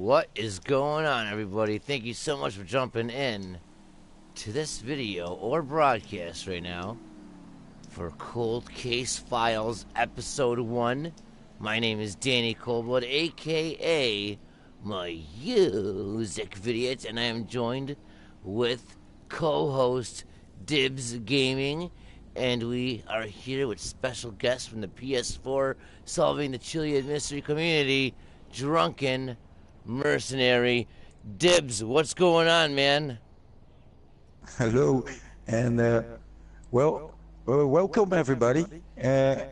What is going on, everybody? Thank you so much for jumping in to this video or broadcast right now for Cold Case Files Episode 1. My name is Danny Coldblood, aka MusicVidiot, and I am joined with co-host Dibs Gaming, and we are here with special guests from the PS4 solving the Chilean mystery community, Drunken Mercenary. Dibs, what's going on, man? Hello, and welcome everybody. This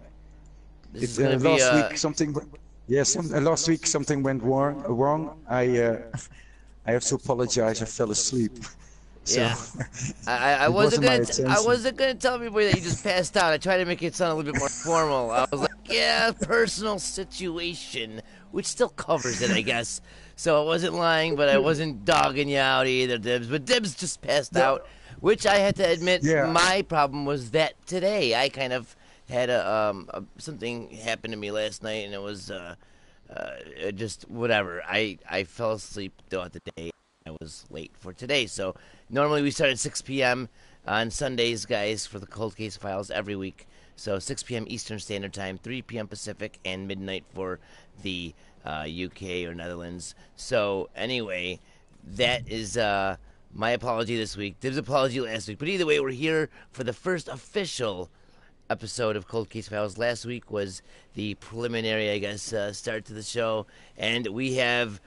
is gonna be last week something, last week something went wrong. I have to apologize. I fell asleep. So, Yeah, I wasn't gonna tell everybody that you just passed out. I tried to make it sound a little bit more formal. I was like, yeah, personal situation, which still covers it, I guess. So I wasn't lying, but I wasn't dogging you out either, Dibs. But Dibs just passed out, which I had to admit, my problem was that today I kind of had something happen to me last night, and it was just whatever. I fell asleep throughout the day. I was late for today, so normally we start at 6 p.m. on Sundays, guys, for the Cold Case Files every week. So 6 p.m. Eastern Standard Time, 3 p.m. Pacific, and midnight for the UK or Netherlands. So anyway, that is my apology this week. Dib's apology last week. But either way, we're here for the first official episode of Cold Case Files. Last week was the preliminary, I guess, start to the show, and we have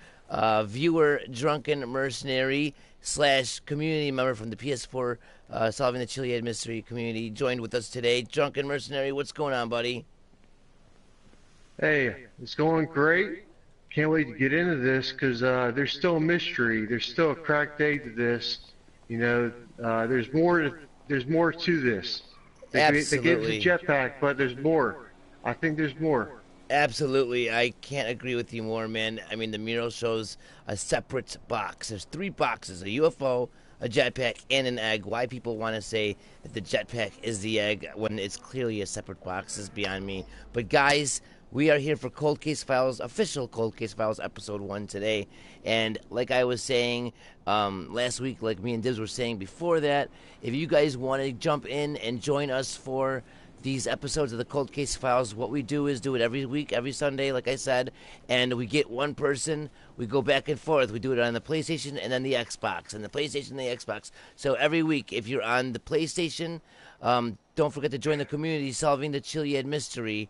viewer Drunken Mercenary / community member from the PS4 solving the Chilean mystery community joined with us today. Drunken Mercenary, what's going on, buddy? Hey, it's going great. Can't wait to get into this because there's still a mystery. There's still a cracked egg to this. You know, there's more to this. They gave us a jetpack, but there's more. I think there's more. Absolutely. I can't agree with you more, man. I mean, the mural shows a separate box. There's 3 boxes, a UFO, a jetpack, and an egg. Why people want to say that the jetpack is the egg when it's clearly a separate box is beyond me. But guys, we are here for Cold Case Files, official Cold Case Files Episode 1 today. And like I was saying last week, like me and Dibs were saying before that, if you guys want to jump in and join us for these episodes of the Cold Case Files, what we do is do it every week, every Sunday, like I said, and we get one person, we go back and forth. We do it on the PlayStation and then the Xbox, and the PlayStation and the Xbox. So every week, if you're on the PlayStation, don't forget to join the community solving the Chilean mystery,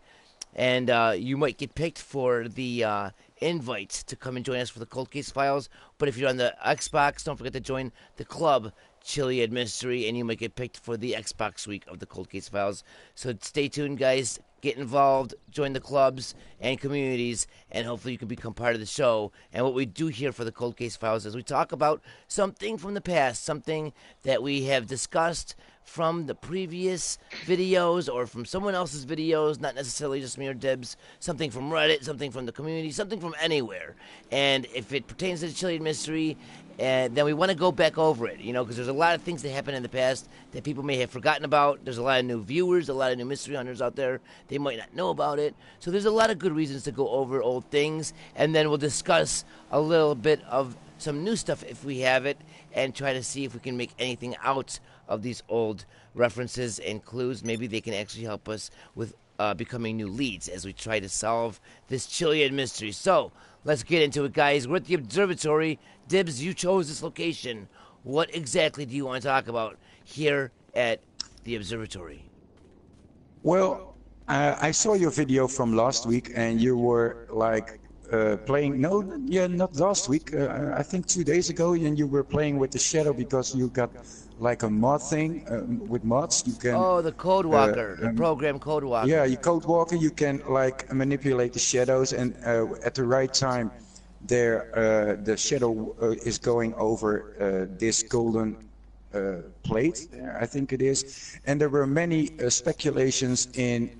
and you might get picked for the invite to come and join us for the Cold Case Files. But if you're on the Xbox, don't forget to join the club Chilean Mystery, and you might get picked for the Xbox week of the Cold Case Files. So stay tuned, guys. Get involved, join the clubs and communities, and hopefully you can become part of the show. And what we do here for the Cold Case Files is we talk about something from the past, something that we have discussed from the previous videos or from someone else's videos, not necessarily just me or Dibs, something from Reddit, something from the community, something from anywhere. And if it pertains to the Chilean mystery, then we want to go back over it, you know, because there's a lot of things that happened in the past that people may have forgotten about. There's a lot of new viewers, a lot of new mystery hunters out there. They might not know about it. So there's a lot of good reasons to go over old things, and then we'll discuss a little bit of some new stuff if we have it, and try to see if we can make anything out of these old references and clues. Maybe they can actually help us with becoming new leads as we try to solve this Chilean mystery. So let's get into it, guys. We're at the Observatory. Dibs, you chose this location. What exactly do you want to talk about here at the Observatory? Well, I saw your video from last week, and you were like playing. No, yeah, not last week. I think 2 days ago, and you were playing with the shadow because you got like a mod thing with mods. You can. Oh, the Code Walker, the program Code Walker. Yeah, you Code Walker. You can like manipulate the shadows, and at the right time, the shadow is going over this golden plate, I think it is, and there were many speculations in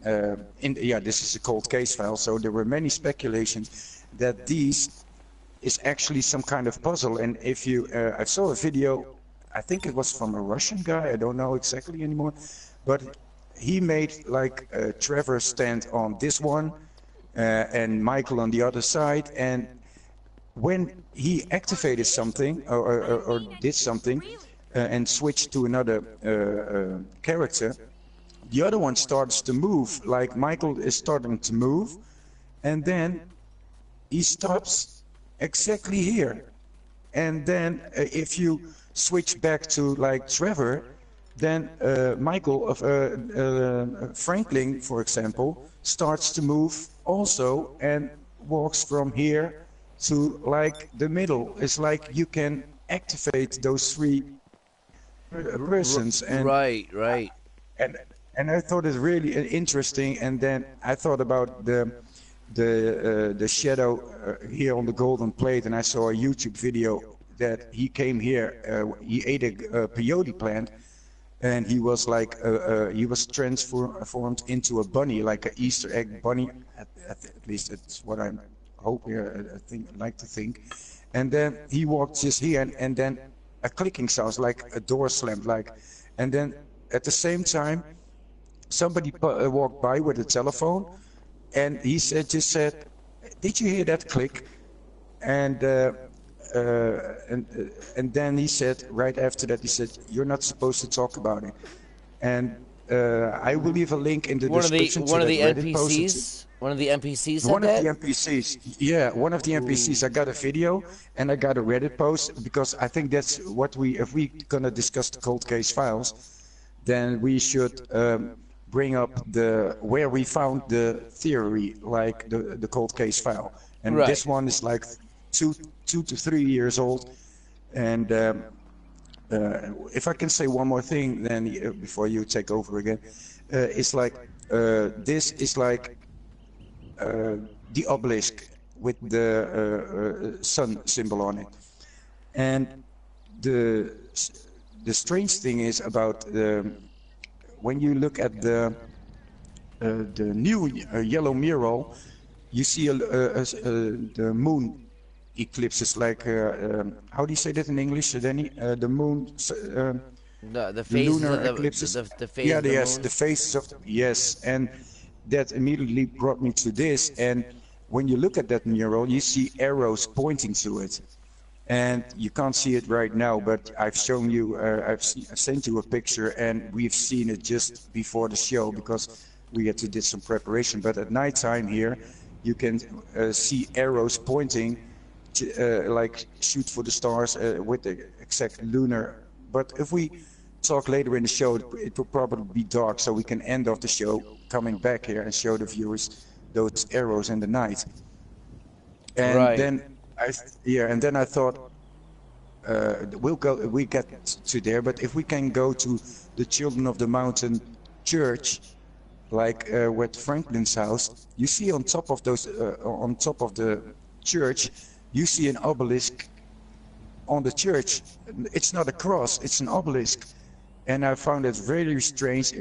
this is a cold case file, so there were many speculations that these is actually some kind of puzzle. And if you I saw a video, I think it was from a Russian guy, I don't know exactly anymore, but he made like Trevor stand on this one and Michael on the other side, and when he activated something or did something and switched to another character, the other one starts to move, like Michael is starting to move, and then he stops exactly here. And then if you switch back to like Trevor, then Michael of Franklin, for example, starts to move also and walks from here to like the middle. It's like you can activate those three persons, Right. and and I thought it really interesting. And then I thought about the shadow here on the golden plate, and I saw a YouTube video that he came here. He ate a peyote plant, and he was like he was transformed into a bunny, like an Easter egg bunny. At least it's what I'm hoping. I think like to think. And then he walked just here, and then a clicking sounds like a door slammed, like, and then at the same time somebody walked by with a telephone, and he just said, "Did you hear that click?" And and then he said right after that, he said, "You're not supposed to talk about it." And I will leave a link in the description One to of the that Reddit post. NPCs. One of the NPCs said One of that. the NPCs, yeah, one of the NPCs. I got a video and I got a Reddit post, because I think that's what if we gonna discuss the cold case files, then we should bring up where we found the theory, like the cold case file. And Right. this one is like two to 3 years old. And if I can say one more thing, then before you take over again, it's like this is like the obelisk with the sun symbol on it. And the strange thing is about when you look at the new yellow mural, you see the moon eclipses, like how do you say that in English, Danny? The moon, The phases lunar of the eclipses. the phase Yeah, of the yes, moon. the phases of yes, and that immediately brought me to this. And when you look at that mural, you see arrows pointing to it, and you can't see it right now, but I've shown you, I've sent you a picture, and we've seen it just before the show because we had to did some preparation. But at nighttime here, you can see arrows pointing to, like shoot for the stars with the exact lunar. But if we talk later in the show, it will probably be dark, so we can end off the show coming back here and show the viewers those arrows in the night. And Right. then I thought we get to there, but if we can go to the Children of the Mountain Church, like with Franklin's house, you see on top of those on top of the church, you see an obelisk on the church. It's not a cross, it's an obelisk. And I found it very strange,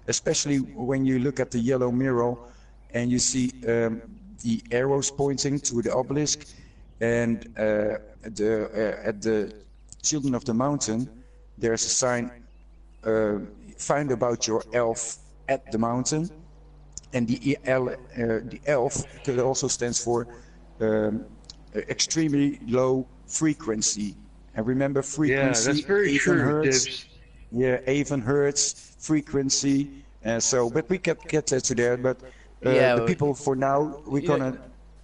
especially when you look at the yellow mural and you see the arrows pointing to the obelisk, and at the Children of the Mountain, there's a sign, find about your elf at the mountain. And the elf could also stands for extremely low frequency. And remember frequency, Yeah, that's very even true, hertz. Dibs. Yeah, even hertz, frequency. But we can get to there. But Yeah, the people for now, we're you know- gonna.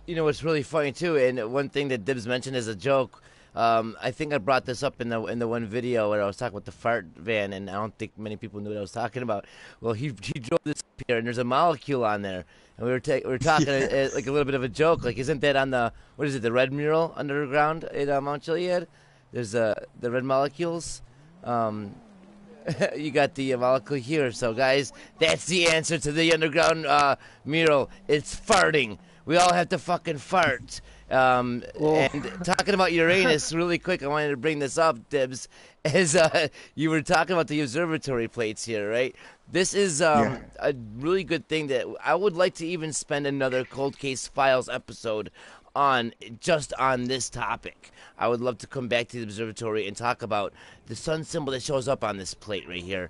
You know what's really funny too, and one thing that Dibs mentioned as a joke. I think I brought this up in the one video where I was talking about the fart van, and I don't think many people knew what I was talking about. Well, he drove this up here, and there's a molecule on there, and we were talking like a little bit of a joke, like isn't that on the what is it, the red mural underground at Mount Chiliad? There's the red molecules. You got the molecule here, so guys, that's the answer to the underground mural. It's farting. We all have to fucking fart. And talking about Uranus, really quick, I wanted to bring this up, Dibs, as you were talking about the observatory plates here, right? This is a really good thing that I would like to even spend another Cold Case Files episode on, just on this topic. I would love to come back to the observatory and talk about the sun symbol that shows up on this plate right here.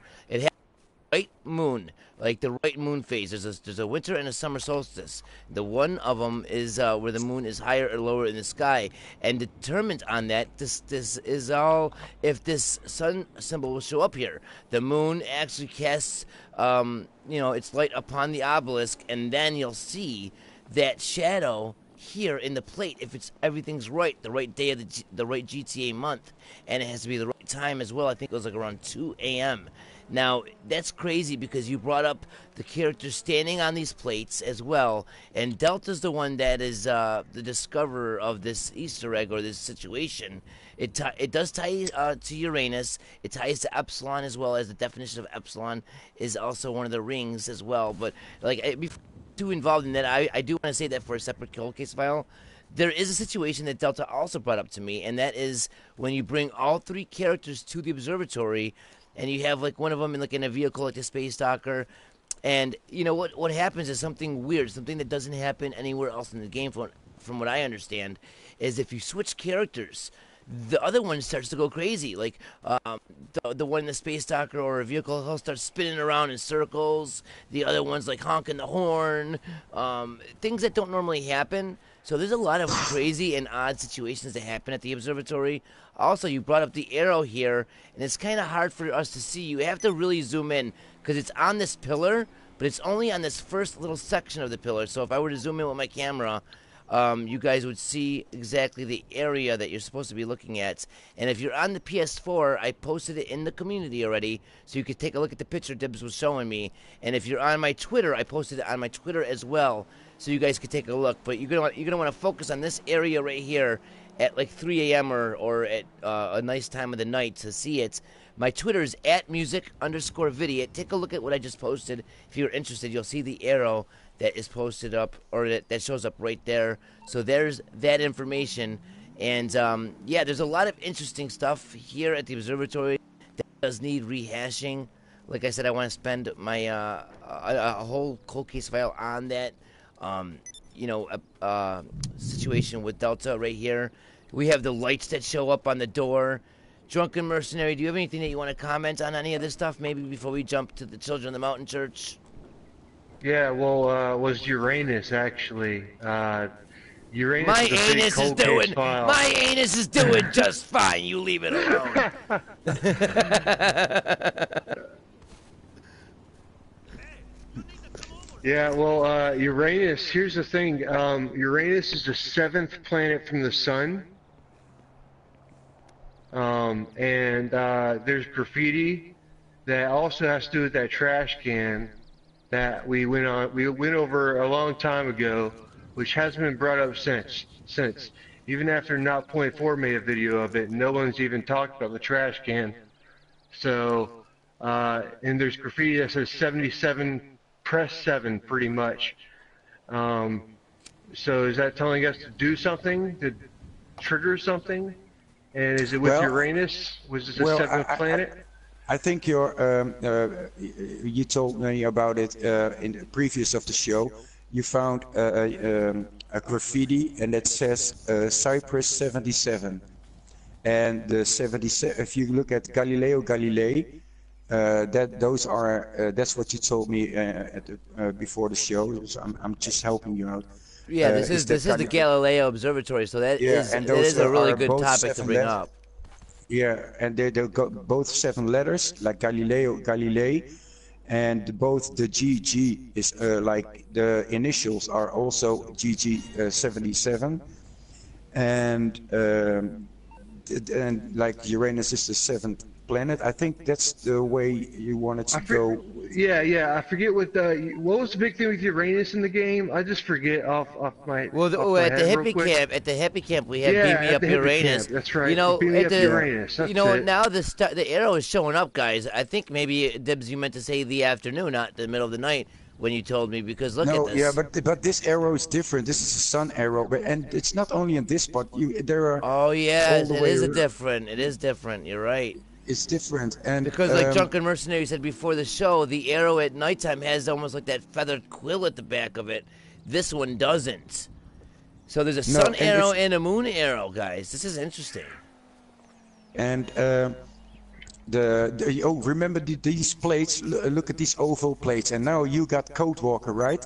right moon, like the right moon phase. There's a winter and a summer solstice. The one of them is where the moon is higher or lower in the sky, and determined on that, this is all if this sun symbol will show up here. The moon actually casts its light upon the obelisk, and then you'll see that shadow here in the plate if it's everything's right, the right day of the right GTA month, and it has to be the right time as well. I think it was like around 2 a.m. Now that's crazy because you brought up the characters standing on these plates as well, and Delta's the one that is the discoverer of this Easter egg or this situation. It does tie to Uranus. It ties to Epsilon as well, as the definition of Epsilon is also one of the rings as well. But like before too involved in that, I do want to say that for a separate cold case file, there is a situation that Delta also brought up to me, and that is when you bring all three characters to the observatory, and you have like one of them in a vehicle like the Space Docker, and you know what happens is something weird, something that doesn't happen anywhere else in the game. From what I understand, is if you switch characters, the other one starts to go crazy. Like the one in the Space Docker or a vehicle, he'll start spinning around in circles. The other one's like honking the horn. Things that don't normally happen. So there's a lot of crazy and odd situations that happen at the observatory. Also, you brought up the arrow here, and it's kind of hard for us to see. You have to really zoom in because it's on this pillar, but it's only on this first little section of the pillar. So if I were to zoom in with my camera, you guys would see exactly the area that you're supposed to be looking at. And if you're on the PS4, I posted it in the community already, so you could take a look at the picture Dibs was showing me. And if you're on my Twitter, I posted it on my Twitter as well, so you guys could take a look. But you're gonna want to focus on this area right here at like 3 a.m. or at a nice time of the night to see it. My Twitter is @music_vidiot. Take a look at what I just posted. If you're interested, you'll see the arrow that is posted up, or that shows up right there. So there's that information. And yeah, there's a lot of interesting stuff here at the observatory that does need rehashing. Like I said, I want to spend my a whole cold case file on that situation with Delta right here. We have the lights that show up on the door. Drunken Mercenary, do you have anything that you want to comment on any of this stuff, maybe before we jump to the Children of the Mountain Church? Yeah, well, was Uranus actually? Uranus my is a big anus is cold doing case file. my anus is doing just fine. You leave it alone. Yeah, well, Uranus. Here's the thing. Uranus is the 7th planet from the sun. And there's graffiti that also has to do with that trash can that we went over a long time ago, which hasn't been brought up since. Even after Not Point 4 made a video of it, no one's even talked about the trash can. So, and there's graffiti that says 77, press 7, pretty much. So is that telling us to do something, to trigger something? And is it with Uranus? Was this the 7th planet? I think you told me about it in the previous of the show. You found a graffiti, and it says Cyprus 77. And the 77. If you look at Galileo Galilei, that's what you told me before the show. So I'm just helping you out. Yeah, this is the Galileo Observatory, so that is a really good topic to bring up. Yeah, and they got both 7 letters, like Galileo Galilei, and both the GG is like the initials are also GG 77, and like Uranus is the 7th planet. I think that's the way you wanted to go. Yeah. I forget what was the big thing with Uranus in the game. I just forget off my. Well, at the hippie camp, we have Beam Me Up Uranus. Camp. That's right. You know, Beam Me Up Uranus. That's it. Now the arrow is showing up, guys. I think maybe Dibs, you meant to say the afternoon, not the middle of the night when you told me, because look at this. Yeah, but this arrow is different. This is a sun arrow, and it's not only in this spot. There are. Oh yeah, it is different. It is different. You're right. It's different, and because like Drunken Mercenary said before the show, the arrow at nighttime has almost like that feathered quill at the back of it. This one doesn't. So there's a sun arrow and a moon arrow, guys. This is interesting. And remember these plates? Look at these oval plates, and now you got Codewalker, right?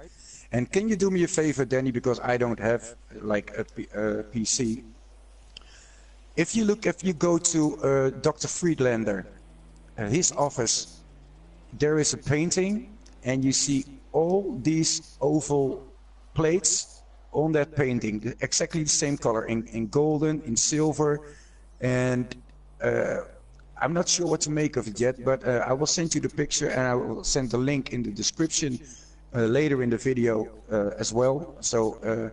And can you do me a favor, Danny, because I don't have like a PC. If you go to Dr. Friedlander, his office, there is a painting, and you see all these oval plates on that painting, exactly the same color, in golden, in silver, and I'm not sure what to make of it yet, but I will send you the picture, and I will send the link in the description later in the video as well, so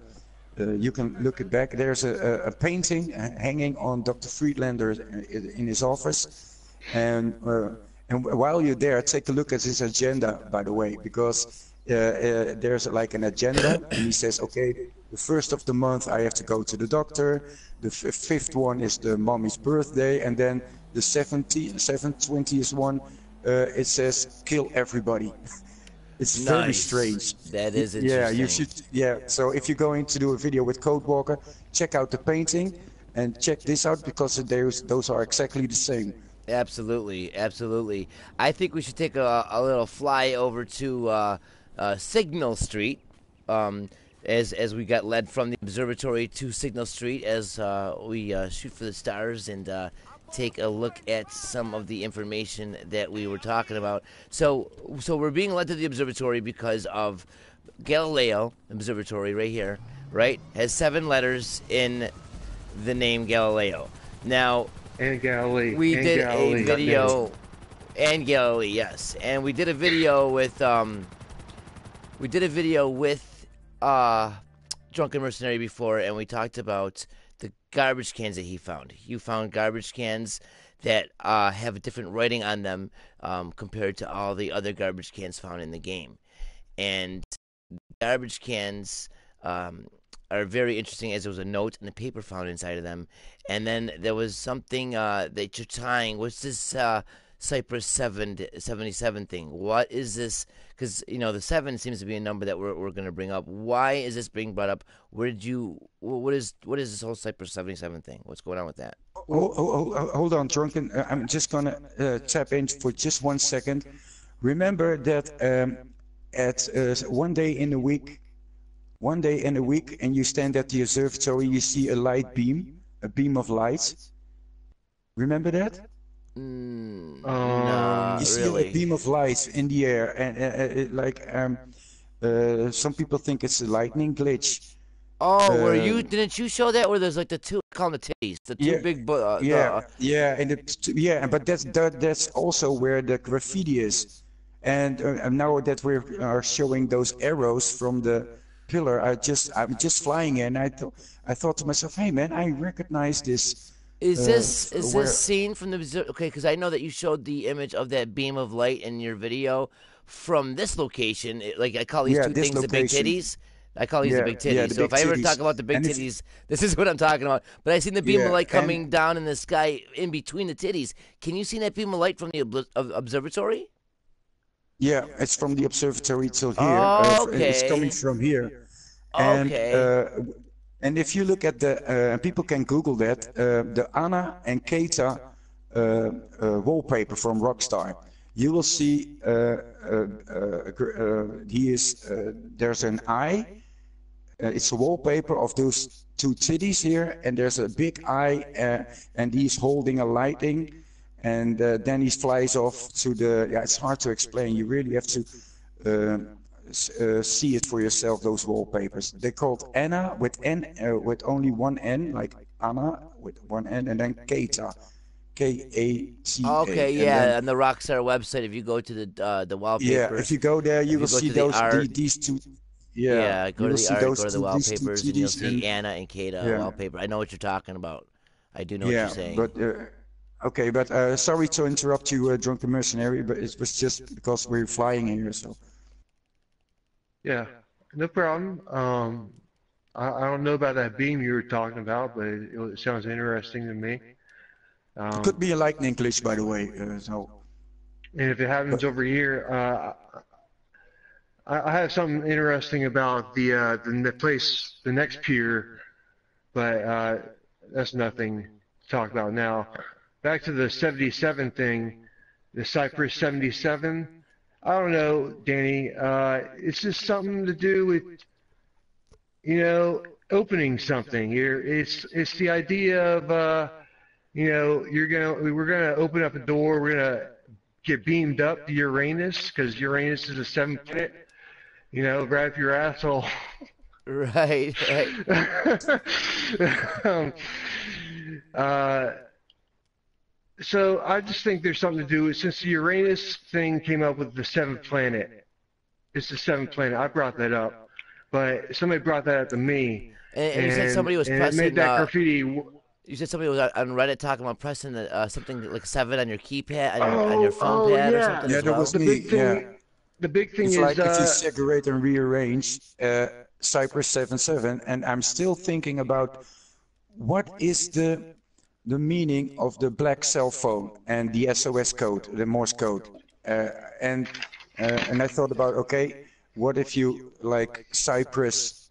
you can look it back. There's a painting hanging on Dr. Friedlander in his office, and while you're there, take a look at his agenda, by the way, because there's like an agenda, and he says, okay, the first of the month I have to go to the doctor, the fifth one is the mommy's birthday, and then the 20th one, it says kill everybody. It's very strange. That is interesting. Yeah, you should. Yeah, so if you're going to do a video with Codewalker, check out the painting and check this out, because those are exactly the same. Absolutely, absolutely. I think we should take a little fly over to Signal Street, as we got led from the observatory to Signal Street, as we shoot for the stars and take a look at some of the information that we were talking about. So we're being led to the observatory because of Galileo Observatory right here, right? Has 7 letters in the name Galileo. Now, and Galilee. We did a video, and Galilee, yes, and we did a video with Drunken Mercenary before, and we talked about the garbage cans that he found. You found garbage cans that have a different writing on them compared to all the other garbage cans found in the game, and garbage cans are very interesting, as there was a note and a paper found inside of them. And then there was something that you're tying. What's this Cyprus 77 thing? What is this? Because, the 7 seems to be a number that we're going to bring up. Why is this being brought up? What is this whole Cyprus 77 thing? What's going on with that? Hold on, Drunken. I'm just going to tap in for just 1 second. Remember that at one day in a week, and you stand at the observatory, you see a beam of light. Remember that? No, you see really. a beam of light in the air, and some people think it's a lightning glitch. Oh, didn't you show that? Where there's like the two, call them the titties, the two big. But that's also where the graffiti is, and now that we are showing those arrows from the pillar, I'm just flying in. I thought to myself, hey man, I recognize this. Is this scene from the okay? Because I know that you showed the image of that beam of light in your video from this location. Like I call these two things the big titties. I call these the big titties. So if I ever talk about the big titties, this is what I'm talking about. But I seen the beam of light coming down in the sky in between the titties. Can you see that beam of light from the observatory? Yeah, it's from the observatory till here. Okay. It's coming from here. Okay. And if you look at the, people can Google that, the Anna and Keita wallpaper from Rockstar, you will see there's an eye. It's a wallpaper of those 2 titties here, and there's a big eye, and he's holding a lighting. And then he flies off to the. It's hard to explain. You really have to see it for yourself. Those wallpapers. They're called Anna with with only one N, like Anna with one N, and then Keita, K-A-T-A. Okay, yeah, on the Rockstar website, if you go to the wallpapers. Yeah, if you go there, you will see these 2. Yeah, go to the art, go to the wallpapers, and you'll see and Anna and Keita wallpaper. I know what you're talking about. I do know what you're saying. But. Okay, but sorry to interrupt you, Drunken Mercenary, but it was just because we're flying here, so. Yeah, no problem. I don't know about that beam you were talking about, but it sounds interesting to me. It could be a lightning glitch, by the way. So. And if it happens over here, I have something interesting about the place, the next pier, but that's nothing to talk about now. Back to the 77 thing, the Cyprus 77. I don't know, Danny. It's just something to do with, opening something. It's the idea of, we're gonna open up a door. We're gonna get beamed up to Uranus because Uranus is a seventh planet. Grab your asshole. Right, right. um, uh, so I just think there's something to do with, since the Uranus thing came up with the seventh planet. It's the seventh planet. I brought that up, but somebody brought that up to me, And you said somebody was and it pressing. made that graffiti. You said somebody was on Reddit talking about pressing something like 7 on your keypad, on your phone pad or something. Yeah, as that well. was The me. big thing. Yeah. The big thing It's is like if you segregate and rearrange Cyprus 77, and I'm still thinking about what is the meaning of the black cell phone and the SOS code, the Morse code, and I thought about, okay, what if you like Cyprus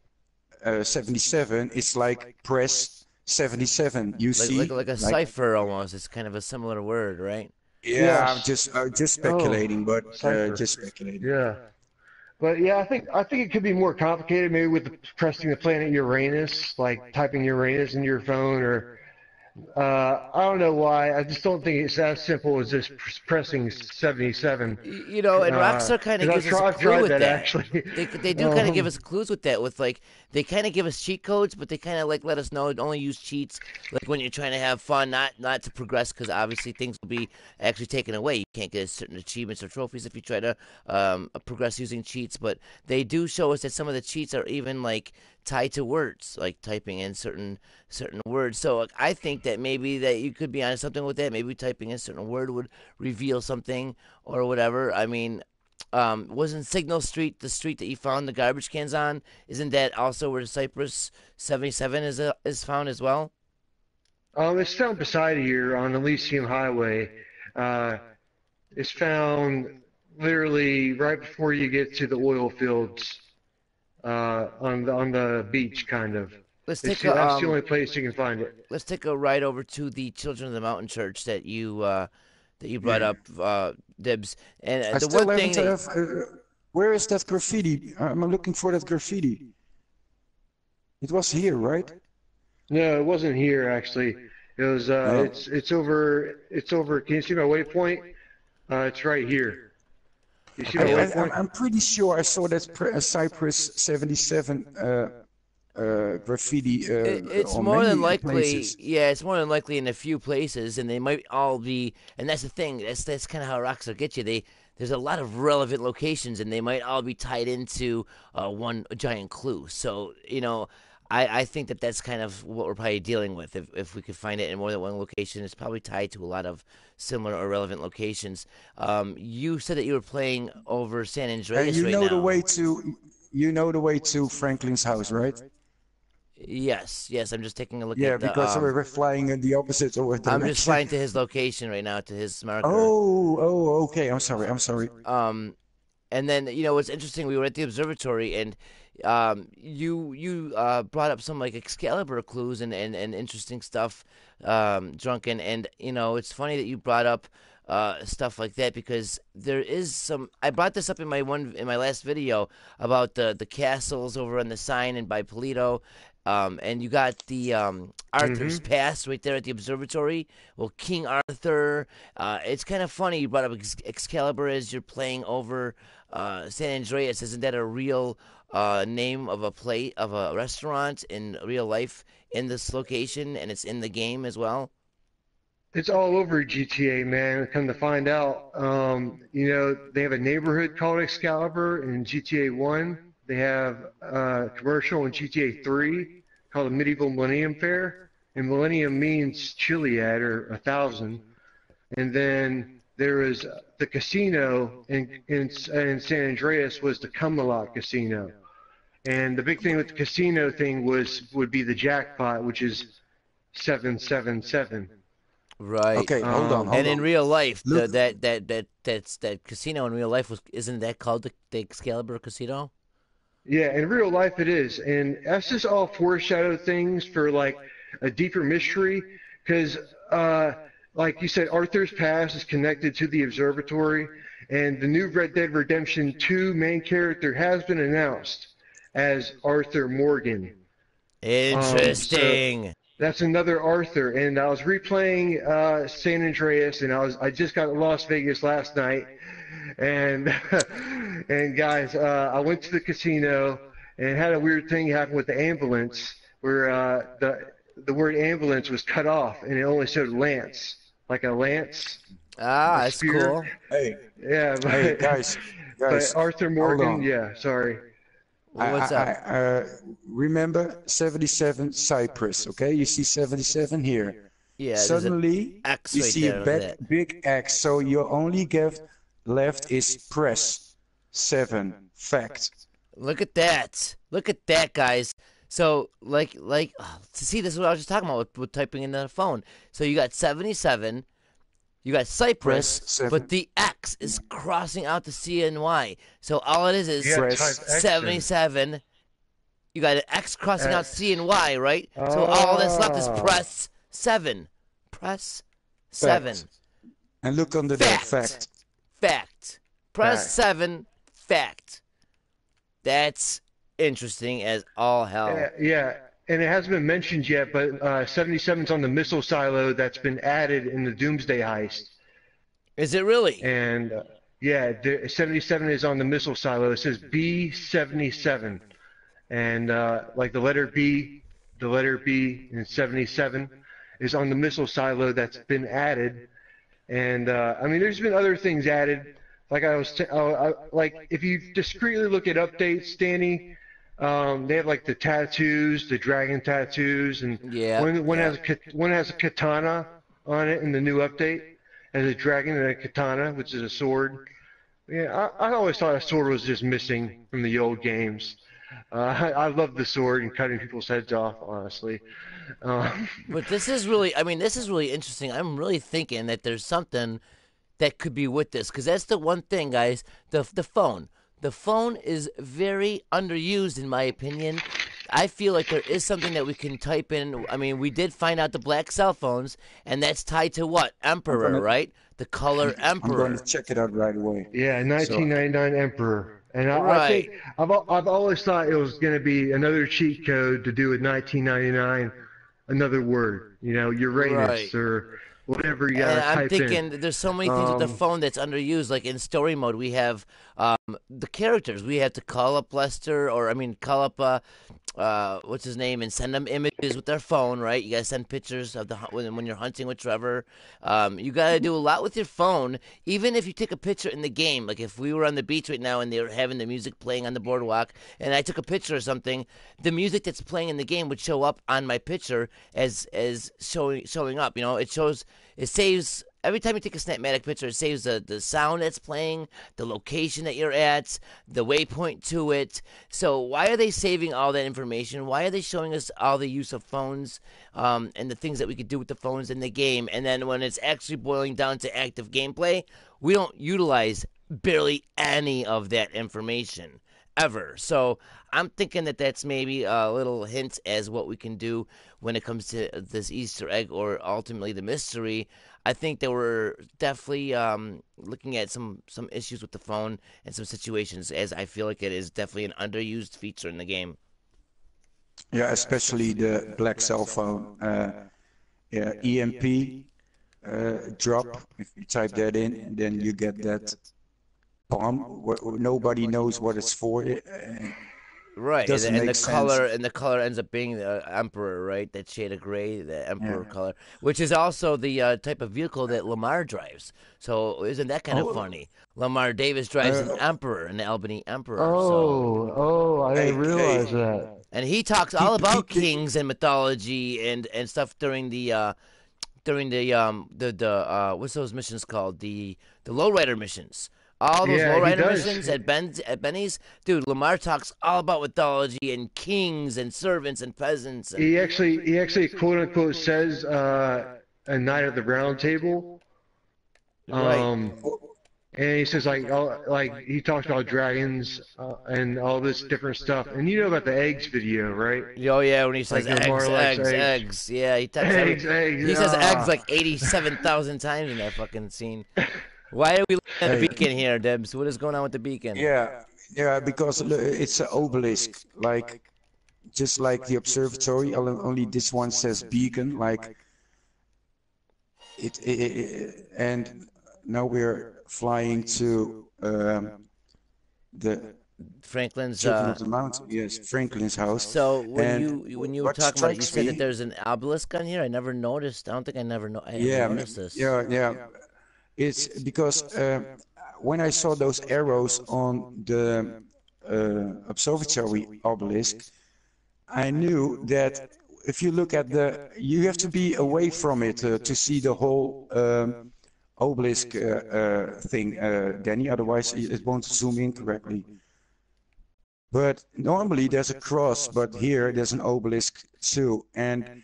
77? It's like press 77. You see, Like a cipher almost. It's kind of a similar word, right? yeah, I'm yes. just speculating, but Cipher. just speculating. Yeah. But yeah, I think it could be more complicated, maybe with pressing the planet Uranus, like typing Uranus into your phone, or I don't know why. I just don't think it's as simple as just pressing 77. And Rockstar kind of Because gives us a I've clue tried with that that. actually. They do kind of give us clues with that. With like they kind of give us cheat codes, but they kind of like let us know only use cheats like when you're trying to have fun, not to progress, because obviously things will be actually taken away. You can't get certain achievements or trophies if you try to progress using cheats. But they do show us that some of the cheats are even like tied to words, like typing in certain words. So like, I think that maybe that you could be on something with that. Maybe typing in a certain word would reveal something or whatever. I mean, wasn't Signal Street the street that you found the garbage cans on? Isn't that also where Cyprus 77 is found as well? It's found beside here on Elysium Highway. Uh, it's found literally right before you get to the oil fields, on the beach, kind of. Let's That's take a the only place you can find it. let's take a ride over to the Children of the Mountain Church that you brought Yeah. up, Dibs. And I the one still thing haven't that have. Where is that graffiti? I'm looking for that graffiti. It was here, right? No, it wasn't here actually. It was Oh. it's over. Can you see my waypoint? It's right here. You see my waypoint? I'm pretty sure I saw that Cypress 77 graffiti it's on more than many likely, places. yeah, it's more than likely in a few places, and they might all be. And that's the thing. That's kind of how Rockstar gets you. There's a lot of relevant locations, and they might all be tied into one giant clue. So I think that that's kind of what we're probably dealing with. If we could find it in more than one location, it's probably tied to a lot of similar or relevant locations. You said that you were playing over San And Andreas you right know now. the way to Franklin's house, right? Yes, yes. I'm just taking a look Yeah, at the. because we're flying in the opposite direction. I'm just flying to his location right now, to his marker. Oh, okay. I'm sorry. And then what's interesting, we were at the observatory, and you brought up some like Excalibur clues and interesting stuff, Drunken, and it's funny that you brought up stuff like that, because there is some. I brought this up in my last video about the castles over on the sign and by Polito. And you got the Arthur's Pass right there at the observatory. Well, King Arthur. It's kind of funny you brought up Excalibur as you're playing over San Andreas. Isn't that a real name of a restaurant in real life in this location, and it's in the game as well? It's all over GTA, man. Come to find out, they have a neighborhood called Excalibur in GTA 1. They have a commercial in GTA 3 called the Medieval Millennium Fair. And millennium means Chiliad, or 1,000. And then there was the casino in San Andreas was the Camelot Casino. And the big thing with the casino thing would be the jackpot, which is 777. Right. Okay, hold on. And in real life, Look. that casino in real life isn't that called the Excalibur Casino? Yeah, in real life it is, and that's just all foreshadow things for like a deeper mystery, because like you said, Arthur's Pass is connected to the observatory, and the new Red Dead Redemption 2 main character has been announced as Arthur Morgan. So Interesting. that's another Arthur. And I was replaying San Andreas, and I just got to Las Vegas last night, and and guys, I went to the casino and had a weird thing happen with the ambulance where the word ambulance was cut off, and it only showed lance, like a lance, Ah, a that's spear. cool. Hey, Yeah, hey, but guys, Arthur hold Morgan, on. yeah, sorry. What's up? Remember 77 Cyprus, okay? You see 77 here. Yeah, there's an Suddenly, X you right see a there. Look at that. big X, so your only gift left is press 7. Fact. Look at that. Look at that, guys. So, to see, this is what I was just talking about with typing in the phone. So you got 77, you got Cyprus, Press 7. but the X is crossing out the C and Y. So all it is Yeah, type Press X in. 77. You got an X crossing out C and Y, right? So Oh. all that's left is press 7. Press 7. Fact. And look under there, Fact. fact. Fact. Press Fact. 7. Fact. That's interesting as all hell. Yeah, and it hasn't been mentioned yet, but 77's on the missile silo that's been added in the Doomsday heist. Is it really? And yeah, 77 is on the missile silo. It says B77. And like the letter B in 77 is on the missile silo that's been added. And I mean, there's been other things added. Like like if you discreetly look at updates, Danny, they have like the tattoos, the dragon tattoos, and Yeah, one yeah. has a katana on it in the new update, has a dragon and a katana, which is a sword. Yeah, I always thought a sword was just missing from the old games. I love the sword and cutting people's heads off, honestly. But this is really, I mean, this is really interesting. I'm really thinking that there's something that could be with this, because that's the one thing, guys. The phone. The phone is very underused, in my opinion. I feel like there is something that we can type in. I mean, we did find out the black cell phones, and that's tied to what? Emperor, gonna- right? The color I'm going Emperor. to check it out right away. Yeah, So, 1999 Emperor. And I Right. think I've always thought it was going to be another cheat code to do with 1999, another word, Uranus Right. or whatever you And gotta I'm type thinking in. that there's so many things with the Um, phone that's underused. Like in story mode, we have the characters. We have to call up Lester, or I mean, call up what's his name, and send them images with their phone. Right? You gotta send pictures of when you're hunting with Trevor. You gotta do a lot with your phone. Even if you take a picture in the game, like if we were on the beach right now and they were having the music playing on the boardwalk, and I took a picture or something, the music that's playing in the game would show up on my picture as showing up. It saves every time you take a Snapmatic picture. It saves the sound that's playing, the location that you're at, the waypoint to it. So why are they saving all that information? Why are they showing us all the use of phones and the things that we could do with the phones in the game? And then when it's actually boiling down to active gameplay, we don't utilize barely any of that information ever. So I'm thinking that that's maybe a little hint as what we can do when it comes to this Easter egg, or ultimately the mystery. I think that we're definitely looking at some issues with the phone and some situations, as I feel like it is definitely an underused feature in the game. yeah, especially the black cell phone. Yeah, EMP drop. If you type that in, then you get that bomb. Nobody knows what it's for. Right, Doesn't and the make sense. color ends up being the Emperor, right? That shade of gray, the Emperor Yeah. color, which is also the type of vehicle that Lamar drives. So isn't that kind of Oh. funny? Lamar Davis drives an Uh, Emperor, an Albany Emperor. So, I Hey, didn't realize hey, that. and he talks all keep about keep kings and mythology and stuff during the what's those missions called? The lowrider missions. All those Yeah, he lowrider does. missions at Benny's, dude. Lamar talks all about mythology and kings and servants and peasants. And, He actually quote unquote says a Knight of the Round Table. right. Um, and he says like he talks about dragons and all this different stuff. And you know about the eggs video, right? Oh yeah, when he says Like eggs, Lamar likes eggs, eggs. eggs. Yeah, he talks Eggs, eggs. he says eggs like 87,000 times in that fucking scene. Why are we looking at a Hey, beacon here, Debs? What is going on with the beacon? yeah, because it's an obelisk, like just like the observatory. Only this one says beacon, like and now we're flying to the Franklin's. children of the mountain. Yes, Franklin's house. So And when you were what talking about it, you strikes said that me, there's an obelisk on here. I never noticed. I don't think I ever yeah, noticed this. yeah, it's because when I saw those arrows on the observatory obelisk, I knew that if you look at you have to be away from it to see the whole obelisk thing, Danny. Otherwise, it won't zoom in correctly. But normally there's a cross, but here there's an obelisk too, and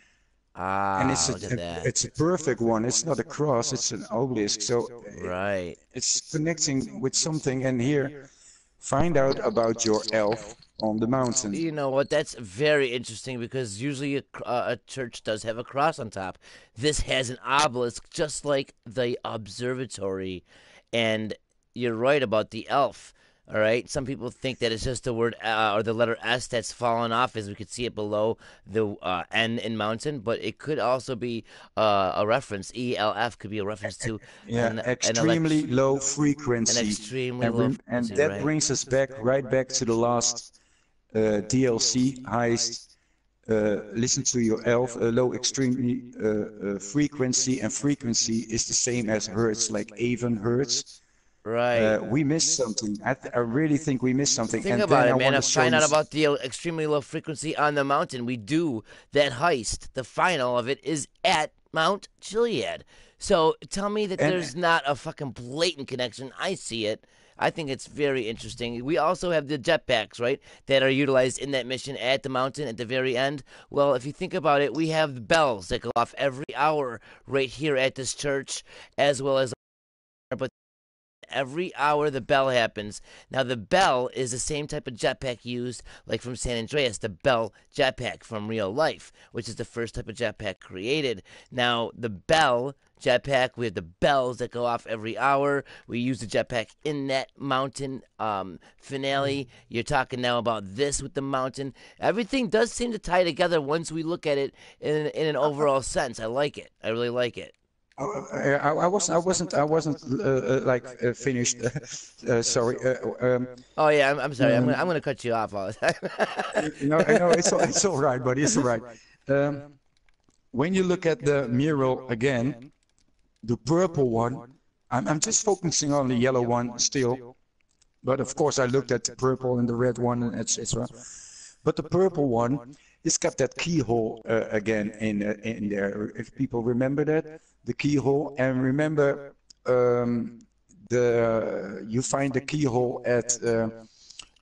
it's Look at that. it's a perfect one. It's not a cross; it's an obelisk. So Right. it's connecting with something. And here, find out about your elf on the mountain. You know what? That's very interesting because usually a church does have a cross on top. This has an obelisk, just like the observatory. And you're right about the elf. All right. Some people think that it's just the word or the letter S that's fallen off, as we could see it below the N in mountain. But it could also be a reference. ELF could be a reference to Yeah, extremely low frequency. an extremely low And frequency, that right? brings us right back to the last DLC heist. Listen to your elf. Low extremely frequency, and frequency is the same as hertz, like even hertz. Right. We missed something. I really think we missed something. Think And about then it, I man. want To to show find you. out about the extremely low frequency on the mountain, we do that heist. The final of it is at Mount Chiliad. So tell me that there's not a fucking blatant connection. I see it. I think it's very interesting. We also have the jetpacks, right, that are utilized in that mission at the mountain at the very end. Well, if you think about it, we have the bells that go off every hour right here at this church, as well as but every hour the bell happens. Now the bell is the same type of jetpack used like from San Andreas, the Bell jetpack from real life, which is the first type of jetpack created. Now the Bell jetpack, we have the bells that go off every hour. We use the jetpack in that mountain finale. You're talking now about this with the mountain. Everything does seem to tie together once we look at it in an overall sense. I like it. I really like it. I wasn't finished. Sorry. Oh yeah, I'm sorry. I'm gonna cut you off all the time. No, it's all right, buddy. It's all right. When you look at the mural again, the purple one, I'm just focusing on the yellow one still, but of course I looked at the purple and the red one, and etc. But the purple one, it's got that keyhole again in there. If people remember that, the keyhole, and remember you find the keyhole at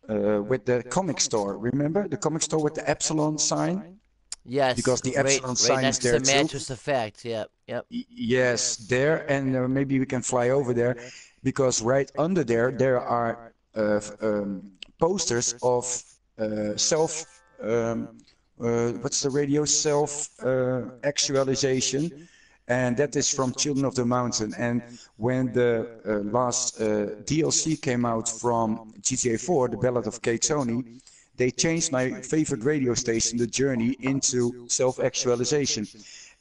with the comic store. Remember the comic store with the epsilon sign? Yes, Because the epsilon right sign next is there to too. mattress effect. Yep. Yes, there, and maybe we can fly over there, because right under there are posters of self. What's the radio? Self actualization, and that is from Children of the Mountain. And when the last DLC came out from GTA 4, The Ballad of Kate Tony, they changed my favorite radio station, The Journey, into self-actualization.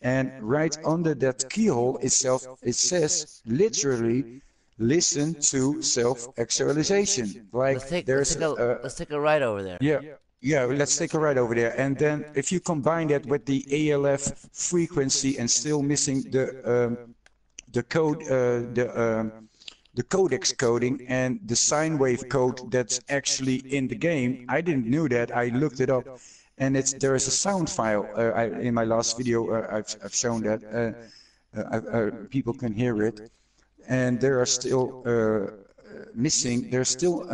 And right under that keyhole itself, it says literally, listen to self-actualization. Like Let's take a ride over there. Yeah, let's take a ride over there. And then if you combine that with the ALF frequency and still missing the code, the codex coding and the sine wave code that's actually in the game. I didn't know that. I looked it up, and there is a sound file. In my last video, I've shown that people can hear it, and there are still missing. There's still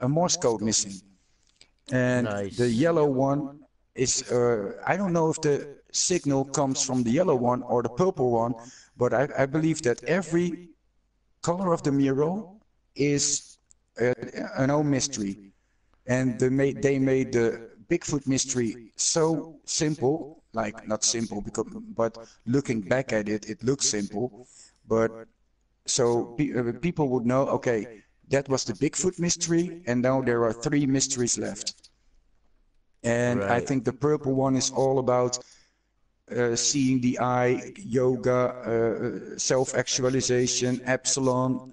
a Morse code missing, and the yellow one is. I don't know if the signal comes from the yellow one or the purple one, but I believe that every color of the mural is an old mystery, and they made the Bigfoot mystery so simple, like not simple because, but looking back at it, it looks simple, but so people would know, okay, that was the Bigfoot mystery, and now there are three mysteries left. And I Right. think the purple one is all about seeing the eye, yoga, self-actualization, epsilon,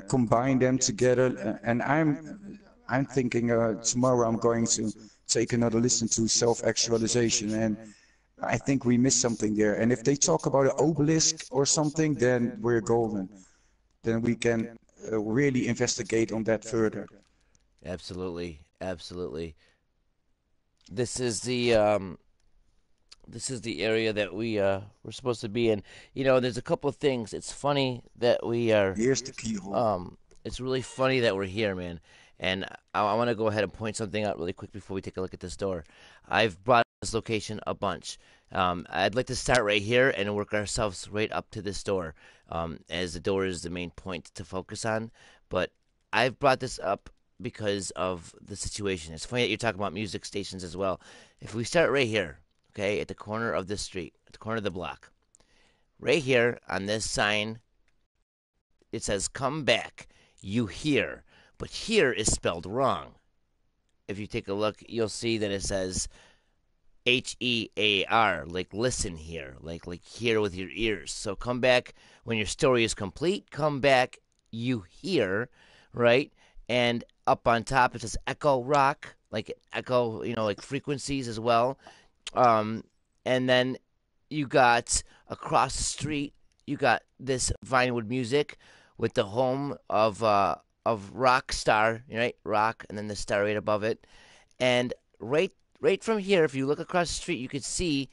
combine them together. And I'm thinking tomorrow I'm going to take another listen to self-actualization, and I think we missed something there. And if they talk about an obelisk or something, then we're golden. Then we can really investigate on that further. Absolutely. Absolutely. This is the area that we're supposed to be in. You know, there's a couple of things. It's funny that we are. Here's the keyhole. It's really funny that we're here, man. And I want to go ahead and point something out really quick before we take a look at this door. I've brought this location a bunch. I'd like to start right here and work ourselves right up to this door, as the door is the main point to focus on. But I've brought this up because of the situation. It's funny that you're talking about music stations as well. If we start right here, okay, at the corner of this street, at the corner of the block, right here on this sign, it says, "Come back, you hear." But here is spelled wrong. If you take a look, you'll see that it says HEAR, like listen here, like hear with your ears. So come back when your story is complete. Come back, you hear, right? And up on top it says echo rock, like echo, like frequencies as well. And then you got across the street, you got this Vinewood Music with the home of Rock Star, right? Rock, and then the star right above it. And right from here, if you look across the street, you could see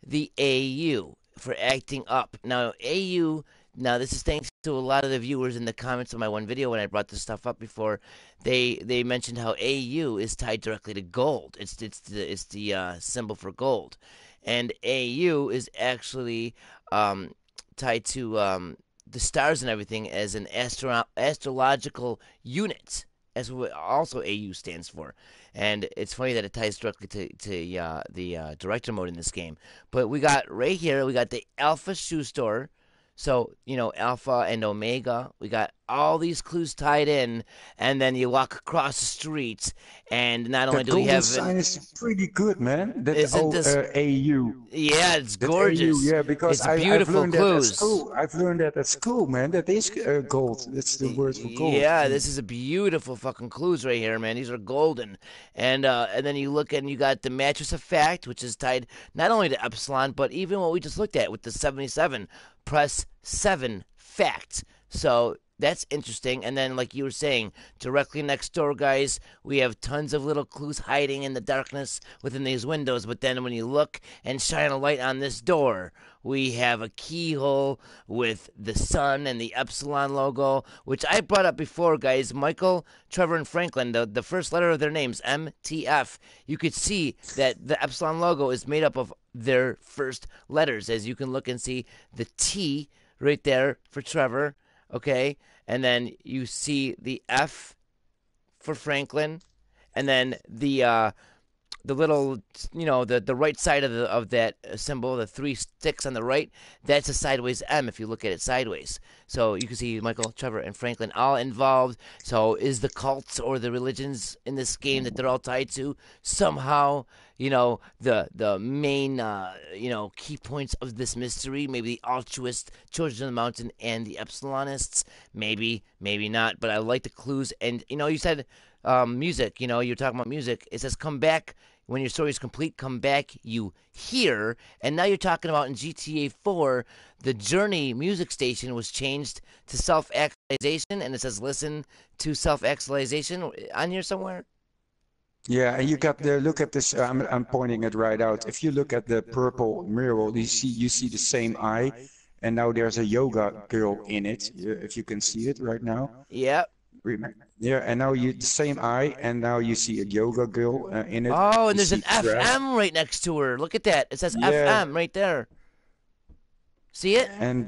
the AU for acting up. Now AU. Now this is thanks to a lot of the viewers in the comments of my one video when I brought this stuff up before. They mentioned how AU is tied directly to gold. It's the symbol for gold, and AU is actually tied to the stars and everything as an astrological unit. That's what also AU stands for. And it's funny that it ties directly to the director mode in this game. But we got right here, we got the Alpha Shoe Store. So, Alpha and Omega, we got all these clues tied in, and then you walk across the street, and not only That do we golden have sign is pretty good, man. That isn't this AU. yeah, it's That AU, gorgeous. yeah, because It's I've beautiful learned that at clues. school. I've learned that at school, man. That is gold. That's the word for gold. Yeah, this is a beautiful fucking clues right here, man. These are golden, and then you look and you got the mattress effect, which is tied not only to Epsilon, but even what we just looked at with the 77 press 7 fact. So that's interesting. And then, like you were saying, directly next door, guys, we have tons of little clues hiding in the darkness within these windows. But then when you look and shine a light on this door, we have a keyhole with the sun and the Epsilon logo, which I brought up before, guys. Michael, Trevor, and Franklin, the first letter of their names, MTF. You could see that the Epsilon logo is made up of their first letters, as you can look and see the T right there for Trevor, okay? And then you see the F for Franklin, and then the little, the right side of that symbol, the three sticks on the right, that's a sideways M if you look at it sideways. So you can see Michael, Trevor, and Franklin all involved. So is the cults or the religions in this game that they're all tied to somehow, the main, key points of this mystery? Maybe the altruist, Children of the Mountain, and the Epsilonists? Maybe, maybe not. But I like the clues. And, you said music, you're talking about music. It says come back. When your story is complete, come back, you hear. And now you're talking about in GTA 4, the Journey music station was changed to self-actualization, and it says listen to self-actualization on here somewhere. Yeah, and you got the look at this. I'm pointing it right out. If you look at the purple mural, you see the same eye, and now there's a yoga girl in it. If you can see it right now. Yep. Yeah, and now the same eye, and now you see a yoga girl in it. Oh, and You there's see an Trev. FM right next to her. Look at that. It says Yeah, FM right there. See it? and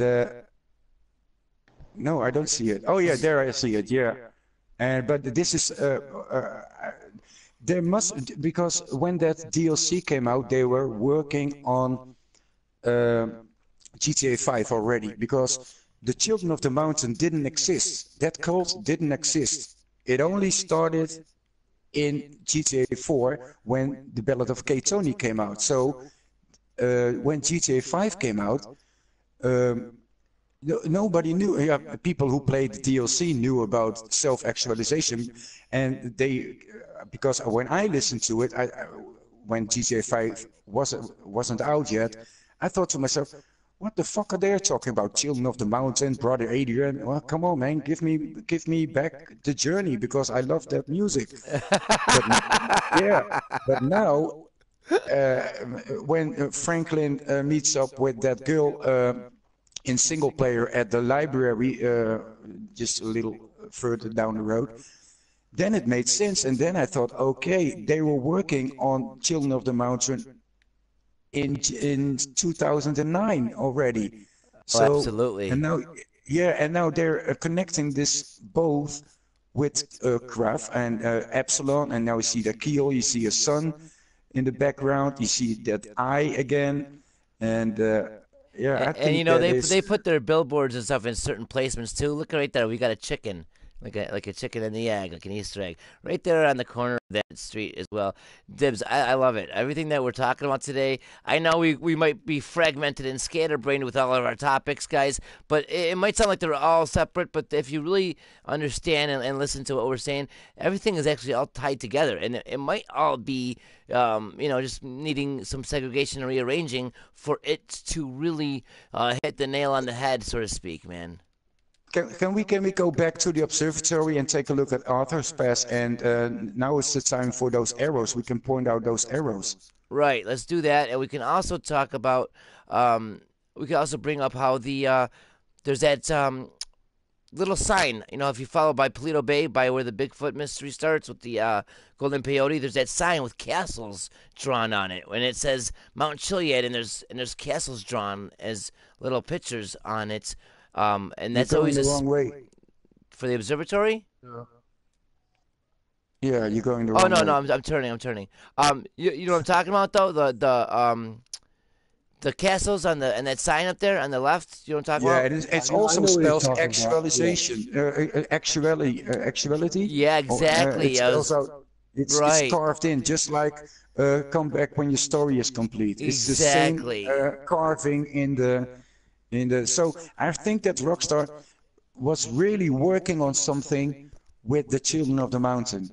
no, I don't see it. Oh yeah, there I see it. Yeah, and but this is there must, because when that DLC came out, they were working on uh, GTA 5 already, because the Children of the Mountain didn't exist. That cult didn't exist. It only started in GTA 4 when the Ballad of Gay Tony came out. So when GTA 5 came out, um, nobody knew. Yeah, people who played the DLC knew about self-actualization, and they, because when I listened to it, when GTA 5 wasn't out yet, I thought to myself, what the fuck are they talking about? Children of the Mountain, Brother Adrian. Well, come on, man, give me back the journey, because I love that music. But yeah, but now uh, when Franklin meets up with that girl in single player at the library, just a little further down the road, then it made sense. And then I thought, okay, they were working on Children of the Mountain in 2009 already. Oh, So, and absolutely. now, yeah, and now they're connecting this both with Graf and Epsilon, and now you see the keel, you see a sun in the background, you see that eye again, and yeah, I And you think know that they is. put their billboards and stuff in certain placements too. Look right there, we got a chicken, like a chicken and the egg, like an Easter egg, right there on the corner of that street as well. Dibs, I love it. Everything that we're talking about today. I know we might be fragmented and scatterbrained with all of our topics, guys, but it might sound like they're all separate. But if you really understand and listen to what we're saying, everything is actually all tied together, and it might all be just needing some segregation and rearranging for it to really hit the nail on the head, so to speak, man. Can we go back to the observatory and take a look at Arthur's Pass? And now is the time for those arrows. We can point out those arrows. Right, let's do that, and we can also talk about. We can also bring up how there's that little sign. You know, if you follow by Polito Bay, by where the Bigfoot mystery starts with the golden peyote, there's that sign with castles drawn on it, and it says Mount Chiliad, and there's castles drawn as little pictures on it. And You're that's going always the wrong way. for the observatory. Yeah, you're going the Oh wrong no, no, way. I'm turning, I'm turning. You know what I'm talking about though, the castles on the and that sign up there on the left. You know what I'm talking Yeah, about? it's I also know what you're spells talking about. Yeah. actualization, actuality. Yeah, Or, it exactly. I spells was out. It's right. carved in, just like come back when your story is complete. It's the same Exactly. carving in the. So I think that Rockstar was really working on something with the Children of the Mountain.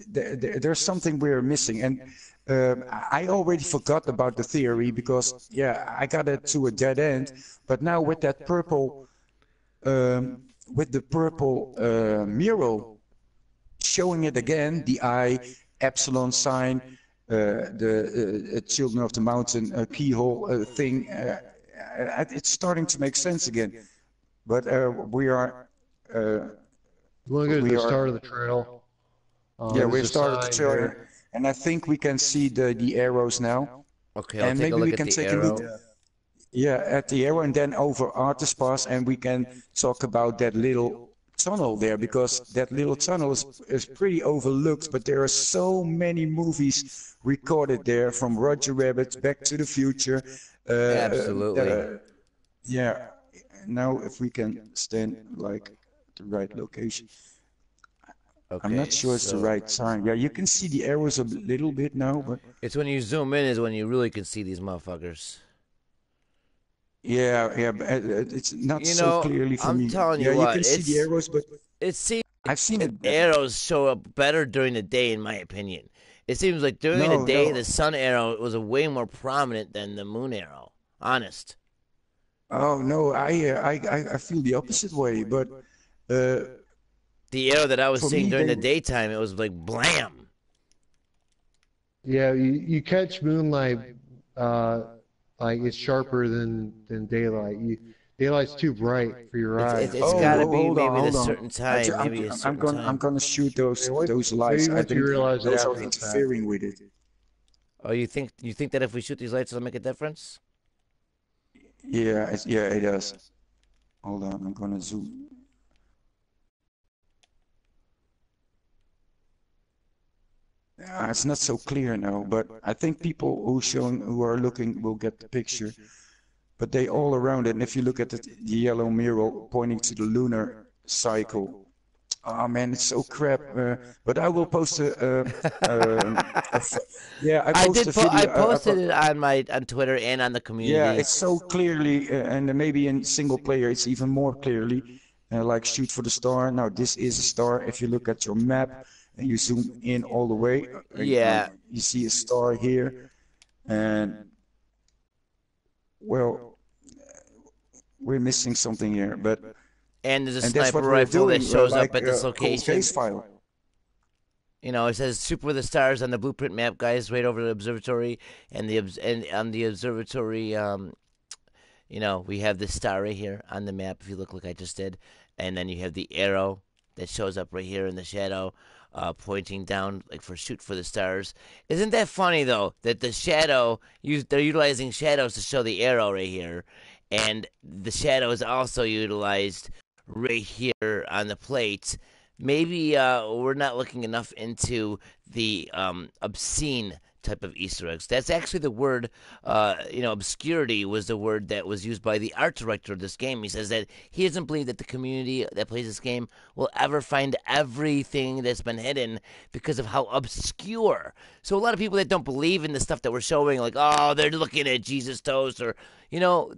There's something we're missing, and I already forgot about the theory because yeah, I got it to a dead end. But now with that purple, with the purple mural showing it again, the eye, epsilon sign, the Children of the Mountain keyhole thing, it's starting to make sense again. But uh, You want to go to we the start are, of the trail? yeah, There's we've a started the sign trail, there. and I think we can see the arrows now, Okay, I'll and take a maybe look we at can the take a look, arrow. yeah, at the arrow, and then over Artis Pass, and we can talk about that little tunnel there, because that little tunnel is pretty overlooked, but there are so many movies recorded there, from Roger Rabbit, Back to the Future, that Absolutely. yeah. Now if we can stand like the right location. I'm not Okay, sure it's the so right time. Yeah, you can see the arrows a little bit now, but it's when you zoom in is when you really can see these motherfuckers. yeah, yeah, but it's not You so know, clearly for I'm me. telling Yeah, you you what, can see the it's arrows, but it seems I've seen like it better. arrows show up better during the day, in my opinion. It seems like during the No, day, the no. sun arrow was a way more prominent than the moon arrow. Honest. Oh no, I feel the opposite way, but uh, The arrow that I was for seeing me during they. the daytime, it was like blam. Yeah, you catch moonlight, uh, like it's sharper than daylight. Daylight's too bright for your It's eyes. Oh, got to oh, be hold on, maybe the hold on. certain time, maybe a certain I'm time. gonna shoot Yeah, those lights. maybe I once you think realize it those are after the fact. interfering with it. Oh, you think that if we shoot these lights, it'll make a difference? Yeah, it does. Hold on, I'm gonna zoom. It's not so clear now, but I think people who are looking will get the picture. But they all around it, and if you look at the yellow mural pointing to the lunar cycle, oh man, it's so crap. But I will post yeah, I I post a did. I video. posted it on Twitter and on the Yeah, community. it's so clearly, and maybe in single player it's even more clearly. Like shoot for the star. Now this is a star. If you look at your map and you zoom in all the way, Yeah, you see a star here, and well, we're missing something here, and there's a and that's what sniper we're rifle that doing, shows up like at this cold location. case file. You know, it says "Super with the Stars" on the blueprint map, guys, right over the observatory, and on the observatory, you know, we have this star right here on the map. If you look like I just did, and then you have the arrow that shows up right here in the shadow, pointing down, like for shoot for the stars. Isn't that funny though? That the shadow, they're utilizing shadows to show the arrow right here, and the shadow is also utilized right here on the plate. Maybe we're not looking enough into the obscene type of Easter eggs. That's actually the word, obscurity was the word that was used by the art director of this game. He says that he doesn't believe that the community that plays this game will ever find everything that's been hidden because of how obscure. So a lot of people that don't believe in the stuff that we're showing, like, oh, they're looking at Jesus toast, or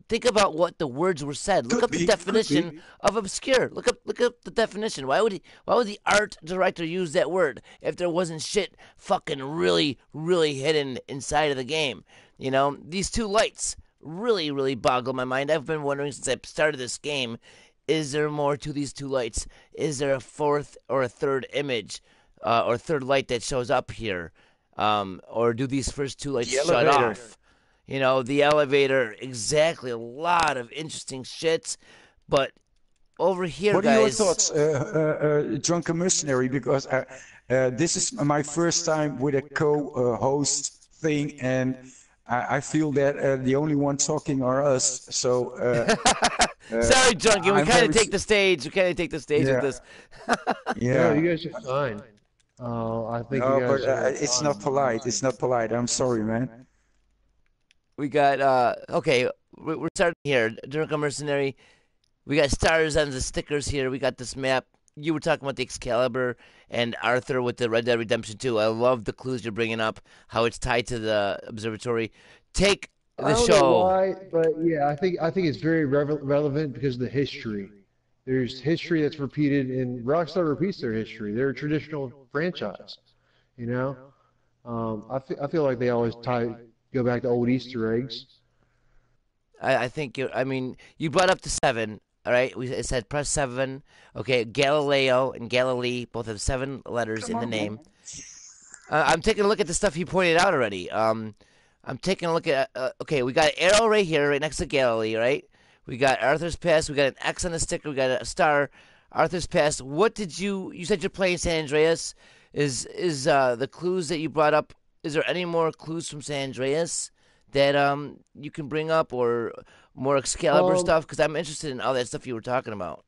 think about what the words were said. Look up the definition of obscure. Look up the definition. Why would the art director use that word if there wasn't shit fucking really, really hidden inside of the game? These two lights really, really boggle my mind. I've been wondering since I started this game, is there more to these two lights? Is there a fourth or a third image or third light that shows up here? Or do these first two lights shut off? The elevator, exactly. A lot of interesting shit. But over here, What are your guys. thoughts, Drunken Mercenary? Because this is my first time with a co-host thing, and I feel that the only one talking are us. So sorry, Junkie. We I'm kind of very take the stage. We kind of take the stage with Yeah. this. No, yeah. you guys are fine. I think No, you but guys are it's fine. not polite. It's not polite. I'm sorry, man. We got okay. We're starting here. Jericho Mercenary. We got stars on the stickers here. We got this map. You were talking about the Excalibur and Arthur with the Red Dead Redemption 2. I love the clues you're bringing up. How it's tied to the observatory. Take I the don't know show. why, but yeah, I think it's very relevant because of the history. There's history that's repeated, and Rockstar repeats their history. They're a traditional franchise, you know. I feel like they always go back to old Easter eggs. I think you. I mean, you brought up the 7. All right, it said press 7. Okay, Galileo and Galilee both have 7 letters in the name. I'm taking a look at the stuff you pointed out already. I'm taking a look at. Okay, we got an arrow right here, right next to Galilee, right? We got Arthur's Pass. We got an X on the sticker. We got a star. Arthur's Pass. What did you? You said you're playing San Andreas. Is the clues that you brought up? Is there any more clues from San Andreas that you can bring up, or more Excalibur Um, stuff? Because I'm interested in all that stuff you were talking about.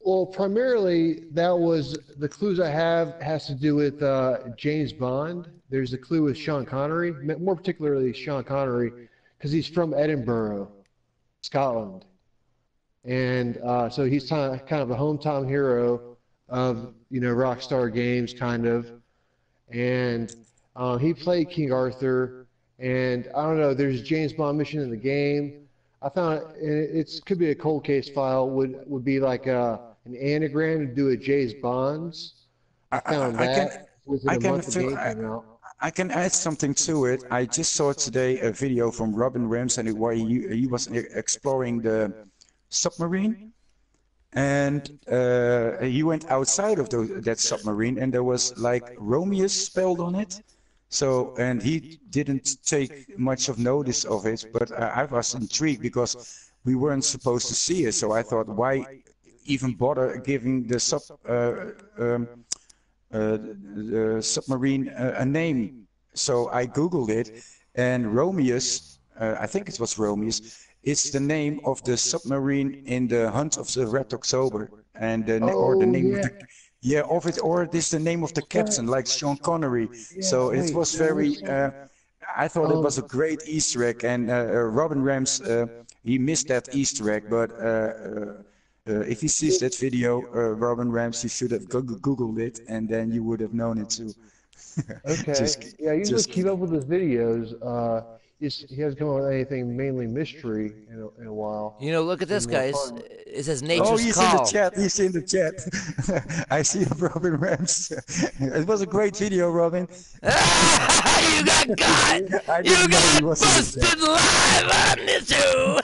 well, primarily that was the clues I have has to do with James Bond. There's a clue with Sean Connery, more particularly Sean Connery, because he's from Edinburgh, Scotland. And so he's kind of a hometown hero of Rockstar Games, kind of. And he played King Arthur. And I don't know, there's a James Bond mission in the game. I found it could be a cold case file. Would be like an anagram to do with James Bonds. I found I can, that within I a can month the feel, game came out. I can add something to it. I just saw today a video from Robin Ramsey where he was exploring the submarine, and he went outside of that submarine, and there was like Romeus spelled on it. So, and he didn't take much of notice of it, but I was intrigued because we weren't supposed to see it. So I thought, why even bother giving the submarine a name? So I Googled it, and Romeus, I think it was Romeus, it's the name of the submarine in the Hunt of the Red October, and the Oh name of yeah, Yeah, or it is the name of the captain, like Sean Connery. Yeah, So it wait, was there was very. some. I thought it was a great Easter egg, and Robin Rams he missed that Easter egg. But if he sees that video, Robin Rams, you should have Googled it, and then you would have known it too. Okay. just, Yeah, I usually just keep kidding. up with his videos. He hasn't come up with anything mainly mystery in a while. You know, look at It's been this, more guys. fun. It says Oh, Nature's he's in the Call. chat. He's in the chat. I see Robin Rams. It was a great video, Robin. You got caught! I You didn't know he got was in the busted chat. live on the show!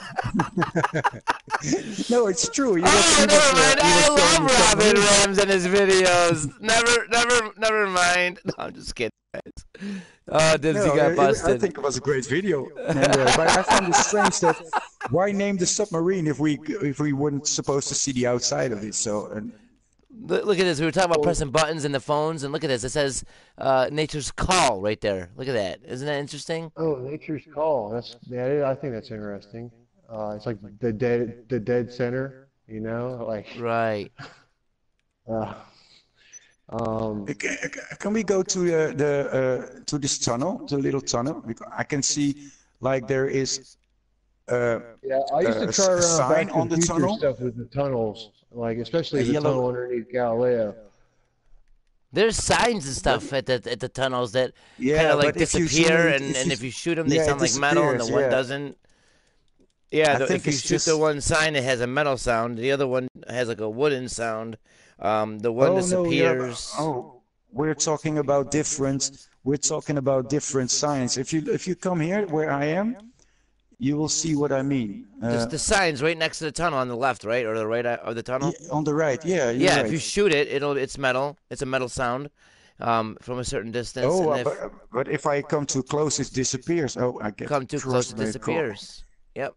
No, it's true. Oh, never mind. He was I showing love the Robin submarine. Rams and his videos. Never mind. No, I'm just kidding, guys. Oh, Dibsy No, got I busted. think it was a great video. And but I found it strange that why name the submarine if we weren't supposed to see the outside of it. So Look at this. We were talking about Well, pressing buttons in the phones, and look at this. It says Nature's Call right there. Look at that. Isn't that interesting? oh, Nature's Call. I think that's interesting. It's like the dead center, like Right. uh, um, can we go to to this tunnel, the little tunnel? Because I can see like there is yeah, I used to a try around sign Back to on the the Future tunnel, stuff with the tunnels, like a especially the tunnel yellow. underneath Galileo. There's signs and But stuff at the tunnels that kind yeah, of like but if you zoom disappear, in, and if you shoot them, they yeah, it sound like metal, and the disappears. one Yeah, doesn't. Yeah, I if think you it's shoot the just. one sign, it has a metal sound. The other one has like a wooden sound. The one Oh no, yeah. disappears. Oh, we're talking about different. We're talking about different signs. If you come here where I am, you will see what I mean. The sign's right next to the tunnel on the left, right, or the right of the Yeah, tunnel. on the right. Yeah, you're Yeah, if you right. shoot it, it's metal. It's a metal sound, from a certain distance, Oh, and if but if I come too close, it disappears. Oh, I get come too close, it frustrated. disappears. Yep,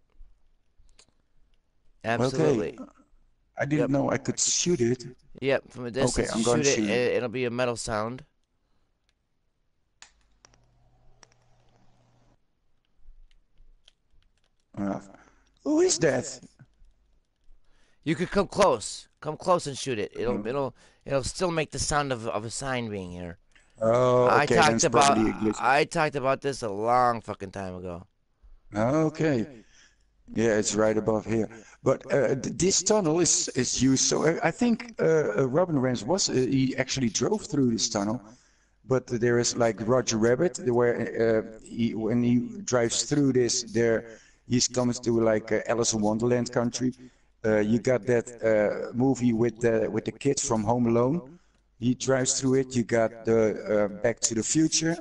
Okay, absolutely. I didn't Yep, know I could shoot it. yep. From a Okay, distance, you I'm going shoot to it, shoot it. it'll be a metal sound. Uh, who is that? You could come close and shoot it. Uh, It'll still make the sound of a sign being here. oh, I okay, then talked it's about probably a glitch. I talked about this a long fucking time ago. Okay. Yeah, it's right above here. But this tunnel is used. So I think Robin Rance he actually drove through this tunnel. But there is like Roger Rabbit, where when he drives through this, he comes to like Alice in Wonderland country. You got that movie with the kid from Home Alone. He drives through it. You got the Back to the Future,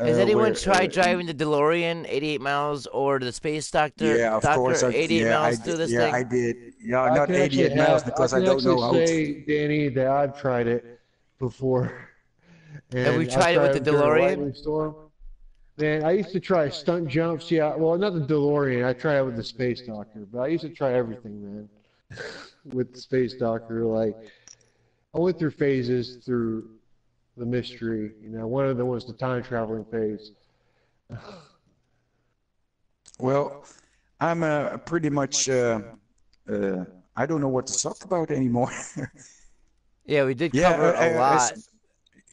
Has anyone where tried driving the DeLorean 88 miles or the Space yeah, of course, Doctor 88 miles through this yeah, I thing? did. Yeah, not 88 miles I because I can don't actually know how. say, Danny, that I've tried it before, Have we and I've tried it with tried the it during a DeLorean? lightning storm. Man, I used to try stunt jumps. Yeah, well, not the DeLorean. I tried it with the Space Doctor, but I used to try everything, man, with the Space Doctor. Like, I went through phases through the mystery. One of them was the time traveling phase. Well, I'm pretty much. I don't know what to talk about anymore. Yeah, we did Yeah, cover a lot.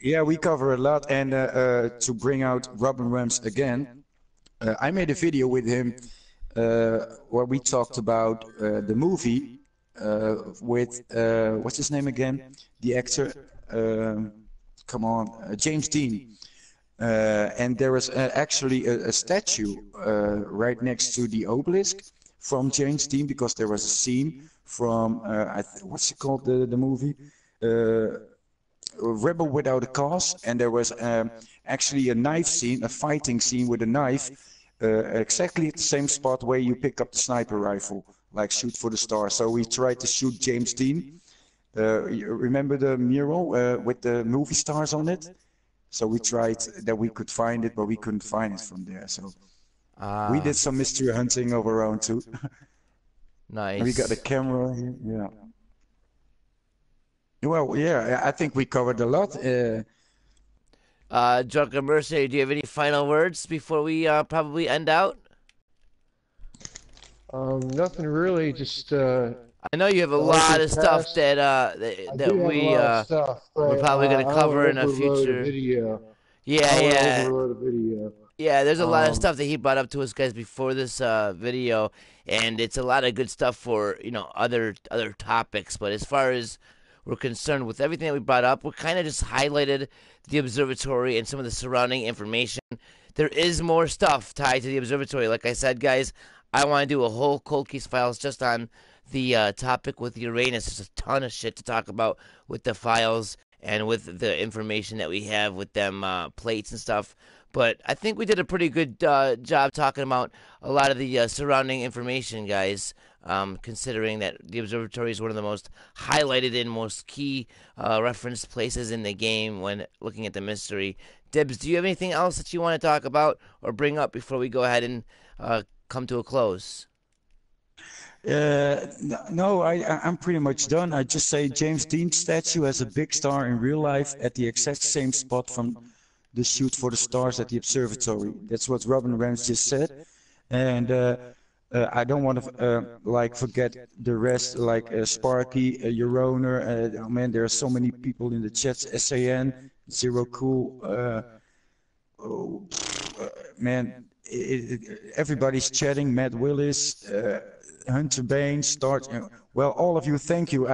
yeah, we cover a lot, and to bring out Robin Williams again, I made a video with him where we talked about the movie with what's his name again? The actor. Come on, James Dean. And there was actually a statue right next to the obelisk from James Dean because there was a scene from what's it called the movie Rebel Without a Cause, and there was actually a knife scene, a fighting scene with a knife, exactly at the same spot where you pick up the sniper rifle, like shoot for the star. So we tried to shoot James Dean. You remember the mural with the movie stars on it? So we tried that we could find it, but we couldn't find it from there. So we did Ah, some mystery hunting of our own too. And we got a nice. camera here. Yeah. Well, yeah, I think we covered a lot. Drunken Mercenary, do you have any final words before we probably end out? Nothing really. Just I know you have a So I lot can of stuff pass. that I that do have a we lot of stuff, we're but probably gonna I don't want cover to in a overload a future. video. I Yeah, don't want to yeah. overload a video. Yeah, there's a lot of Um, stuff that he brought up to us guys before this video, and it's a lot of good stuff for other topics. But as far as we're concerned with everything that we brought up, we kind of just highlighted the observatory and some of the surrounding information. There is more stuff tied to the observatory. Like I said, guys, I want to do a whole cold case files just on the topic with Uranus. There's a ton of shit to talk about with the files and with the information that we have with them plates and stuff. But I think we did a pretty good job talking about a lot of the surrounding information, guys. Considering that the observatory is one of the most highlighted and most key referenced places in the game when looking at the mystery. Dibs, do you have anything else that you want to talk about or bring up before we go ahead and come to a close? No, I'm pretty much done. I just say James Dean statue has a big star in real life at the exact same spot from the shoot for the stars at the observatory. That's what Robin Rams just said, and I don't want to like forget the rest, like Sparky, Euroner. Oh man, there are so many people in the chats. SAN, Zero Cool. Oh, man, everybody's chatting. Matt Willis, Hunter Bain, Start. Well, all of you, thank you.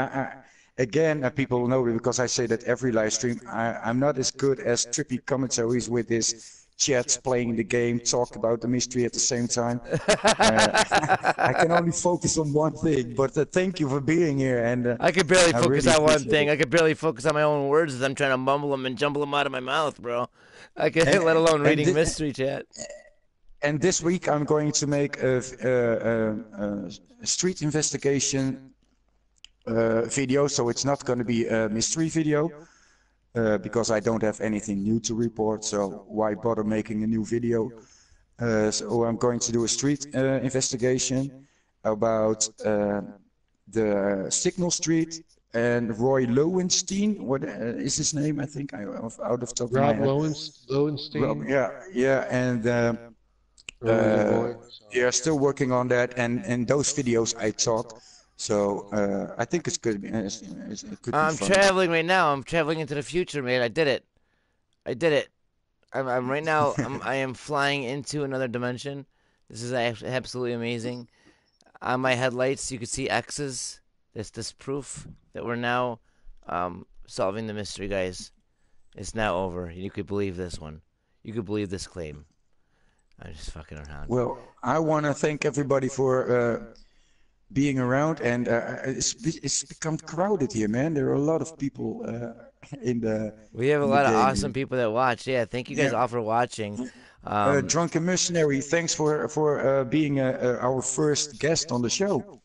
Again, people know me because I say that every live stream. I'm not as good as trippy commentaries with this chats, playing the game, talk about the mystery at the same time. I can only focus on one thing, but thank you for being here. And I could barely I focus really on one appreciate thing. it. I could barely focus on my own words as I'm trying to mumble them and jumble them out of my mouth, bro. I could, And, let alone and, reading thi- mystery chat. and this week I'm going to make a street investigation video, so it's not going to be a mystery video because I don't have anything new to report. So why bother making a new video? So I'm going to do a street investigation about the Signal Street and Roy Lowenstein. What is his name? I think out of the top of my Rob head. Lowenstein. Yeah, yeah, and Early in the morning. yeah, still working on that. And those videos I taught. So I think it's good. It could be I'm fun. traveling right now. I'm traveling into the future, man. I did it. I did it. I'm right now. I am flying into another dimension. This is absolutely amazing. On my headlights, you can see X's. This proof that we're now solving the mystery, guys. It's now over. You could believe this one. You could believe this claim. I'm just fucking around. Well, I want to thank everybody for being around, and it's become crowded here, man. There are a lot of people in the We have a in the lot of game awesome here. people that watch. Yeah, thank you guys Yeah. all for watching. Um, Drunken Missionary, thanks for being our first guest on the show.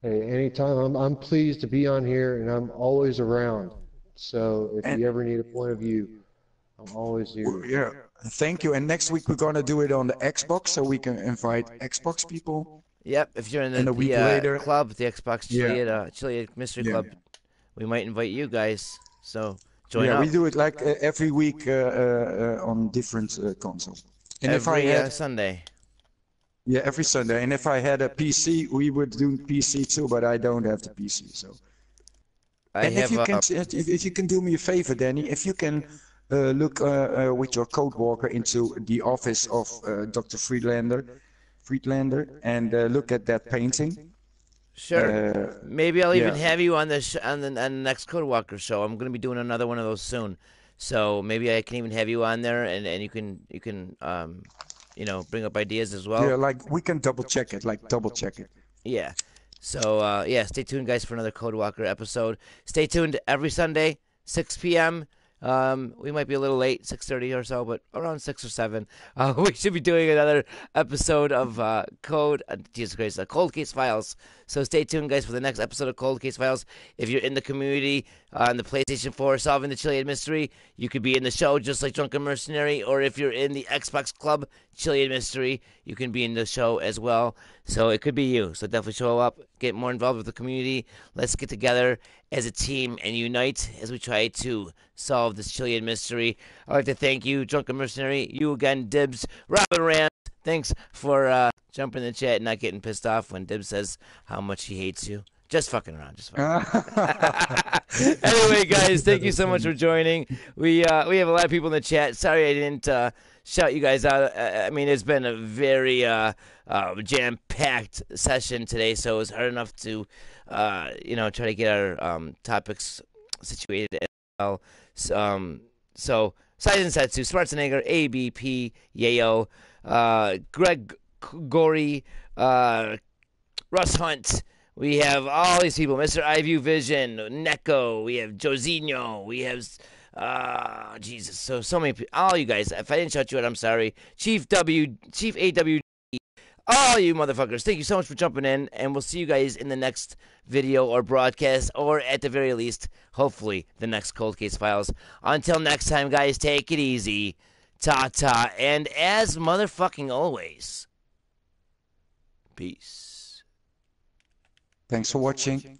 Hey, anytime. I'm pleased to be on here, and I'm always around. So if And you ever need a point of view, I'm always here. yeah, thank you. And next week we're gonna do it on the Xbox, so we can invite Xbox people. yep, if you're in And a week the later, club, the Xbox yeah, Chiliad Mystery yeah, Club, we might invite you guys. So join yeah. up We do it like every week on different consoles. And if I every had Sunday. Yeah, every Sunday. And if I had a PC, we would do PC too, but I don't have the PC. So, I and if have you can, if you can do me a favor, Danny, if you can look with your code walker into the office of Dr. Friedlander, and look at that painting. sure. Maybe I'll even Yeah, have you on the next Code Walker show. I'm gonna be doing another one of those soon. So maybe I can even have you on there, and you can bring up ideas as well. yeah, like we can double check it, like double check it. Yeah. So yeah, stay tuned, guys, for another Code Walker episode. Stay tuned every Sunday, 6 p.m. We might be a little late, 6:30 or so, but around 6 or 7. We should be doing another episode of Jesus Christ, Cold Case Files. So stay tuned, guys, for the next episode of Cold Case Files. If you're in the community on the PlayStation 4 solving the Chilean mystery, you could be in the show just like Drunken Mercenary. Or if you're in the Xbox Club Chilean mystery, you can be in the show as well. So it could be you. So definitely show up, get more involved with the community. Let's get together as a team and unite as we try to solve this Chilean mystery. I'd like to thank you, Drunken Mercenary, you again, Dibs, Robin Rand. Thanks for jumping in the chat and not getting pissed off when Dibs says how much he hates you. Just fucking around. Anyway, guys, thank you so much for joining. We have a lot of people in the chat. Sorry I didn't shout you guys out. I mean, it's been a very jam-packed session today, so it was hard enough to try to get our topics situated as well. So Sizen Setsu, Schwarzenegger, ABP, Yayo, Greg Gory, Russ Hunt. We have all these people, Mr. iView Vision, Neko, we have Josinho, we have, Jesus, so many people, all you guys. If I didn't shout you out, I'm sorry. Chief AW, all you motherfuckers, thank you so much for jumping in, and we'll see you guys in the next video or broadcast, or at the very least, hopefully, the next Cold Case Files. Until next time, guys, take it easy, ta-ta, and as motherfucking always, peace. Thanks for watching.